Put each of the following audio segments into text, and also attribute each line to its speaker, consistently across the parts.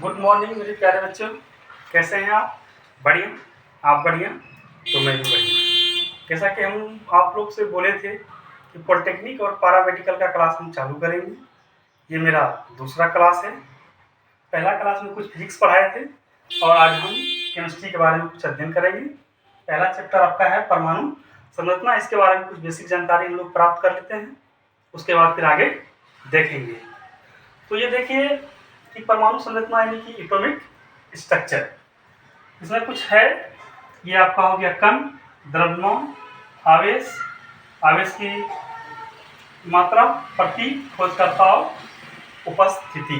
Speaker 1: Good morning मेरे प्यारे बच्चों, कैसे हैं आप? बढ़िया? आप बढ़िया तो मैं भी बढ़िया। जैसा कि हम आप लोग से बोले थे कि पॉलिटेक्निक और पैरामेडिकल का क्लास हम चालू करेंगे। ये मेरा दूसरा क्लास है। पहला क्लास में कुछ फिजिक्स पढ़ाए थे और आज हम केमिस्ट्री के बारे में कुछ अध्ययन करेंगे। पहला चैप्टर आपका है परमाणु संरचना। इसके बारे में कुछ बेसिक जानकारी हम लोग प्राप्त कर लेते हैं, उसके बाद फिर आगे देखेंगे। तो ये देखिए कि परमाणु संरचना यानी कि एटॉमिक स्ट्रक्चर, इसमें कुछ है। ये आपका हो गया कण, द्रव्यमान, आवेश, आवेश की मात्रा, प्रतीक, खोजकर्ता और उपस्थिति।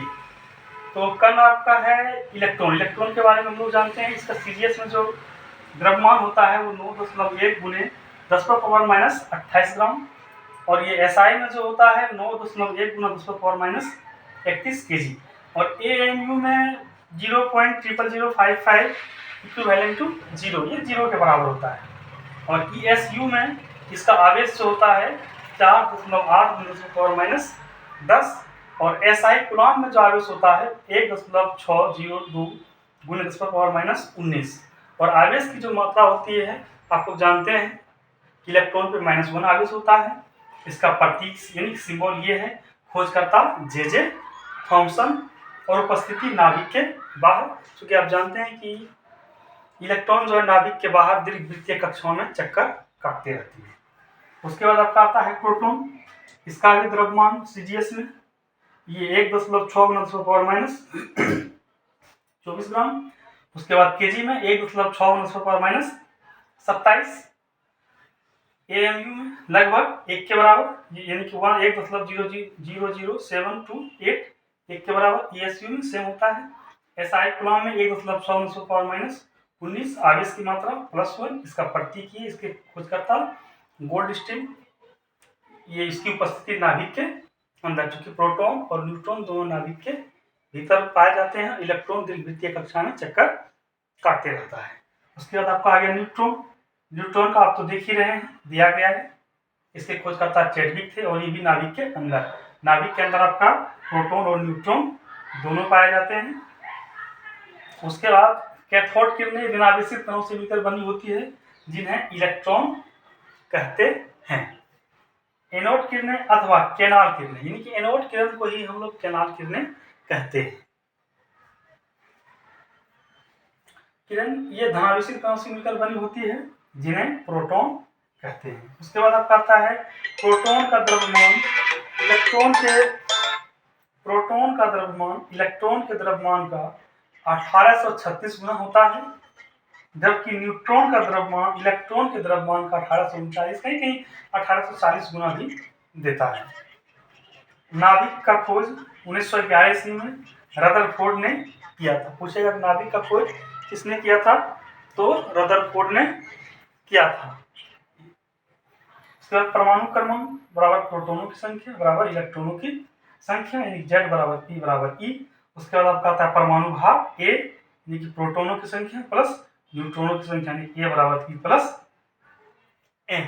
Speaker 1: तो कण आपका है इलेक्ट्रॉन। इलेक्ट्रॉन के बारे में हम लोग जानते हैं, इसका सीजीएस में जो द्रव्यमान होता है वो 9.1 गुने 10⁻⁻28 ग्राम, और ये एसआई में जो होता है 9.1 गुना 10⁻⁻31 केजी, और एएमयू में 0.00055 इक्विवेलेंट टू 0, ये 0 के बराबर होता है। और ईएसयू में इसका आवेश जो होता है 4.8 10, और एसआई कूलॉम में जो आवेश होता है 1.602 गुने 10⁻⁻19, और आवेश की जो मात्रा होती है आप लोग जानते हैं इलेक्ट्रॉन पे -1 आवेश होता है। इसका प्रतीक यानी सिंबल ये है खोजकर्ता जे थॉमसन, और उपस्थिति नाभिक के बाहर, क्योंकि आप जानते हैं कि इलेक्ट्रॉन जो है नाभिक के बाहर दीर्घवृत्तीय कक्षाओं में चक्कर काटते रहती है। उसके बाद आपका आता है प्रोटॉन। इसका भी द्रव्यमान सीजीएस में ये 1.6 गुना 10⁻24 ग्राम। उसके बाद केजी में 1.6 गुना 10⁻27, एएमयू में लगभग 1 के बराबर, यानी कि 1.0000728 1 के बराबर। ईएसयू में सेम होता है। एसआई कूलॉम में 1.6 आवेश की मात्रा +1। इसका प्रतीक है, इसके खोजकर्ता गोल्ड स्टील। ये इसकी उपस्थिति नाभिक के अंदर, चूंकि प्रोटॉन और न्यूट्रॉन दोनों नाभिक के भीतर पाए जाते हैं। इलेक्ट्रॉन दीर्घवृत्तीय कक्षा में चक्कर काटते रहता है। उसके बाद आपका आ गया न्यूट्रॉन। न्यूट्रॉन का आप तो देख ही रहे हैं, दिया गया है। इसके खोजकर्ता चैडविक थे, और ये भी नाभिक के अंदर। नाभिक के अंदर आपका प्रोटॉन और न्यूट्रॉन दोनों पाए जाते हैं। उसके बाद कैथोड किरणें ऋणावेशित कणों से मिलकर बनी होती है, जिन्हें इलेक्ट्रॉन कहते हैं। एनोड किरणें अथवा कैनाल किरणें, यानी कि एनोड किरण को ही हम लोग कैनाल किरणें कहते हैं। किरण ये धनावेशित कणों से मिलकर बनी होती है, जिन्हें प्रोटॉन कहते हैं। उसके बाद आपका आता है प्रोटॉन का द्रव्यमान इलेक्ट्रॉन के द्रव्यमान का 1836 गुना होता है, जबकि न्यूट्रॉन का द्रव्यमान इलेक्ट्रॉन के द्रव्यमान का 1839, कहीं 1840 गुना भी देता है। नाभिक का खोज 1911 ईस्वी में रदरफोर्ड ने किया था। पूछेगा नाभिक का खोज किसने किया था, तो रदरफोर्ड ने किया था। उसके बाद परमाणु क्रमांक बराबर प्रोटॉनों की संख्या बराबर इलेक्ट्रॉनों की संख्या, यानी Z बराबर P बराबर E। उसके बाद आपका आता है परमाणु भार A, यानी कि प्रोटॉनों की संख्या प्लस न्यूट्रॉनों की संख्या, यानी A बराबर P प्लस N।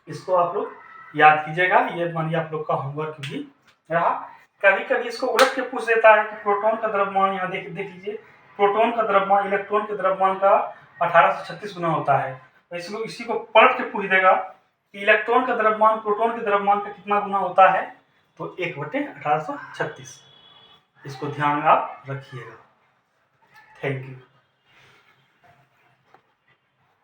Speaker 1: इसको आप लोग याद कीजिएगा, ये मानिए आप लोग का होमवर्क भी रहा। कभी कभी इसको उलट के पूछ देता है कि प्रोटॉन का द्रव्यमान, यहाँ देख लीजिए, प्रोटॉन का द्रव्यमान इलेक्ट्रॉन के द्रव्यमान का 1836 गुना होता है। तो इसी को पलट के पूछ देगा कि इलेक्ट्रॉन का द्रव्यमान प्रोटॉन के द्रव्यमान का कितना गुना होता है, तो 1/1836। इसको ध्यान में आप रखिएगा। Thank you.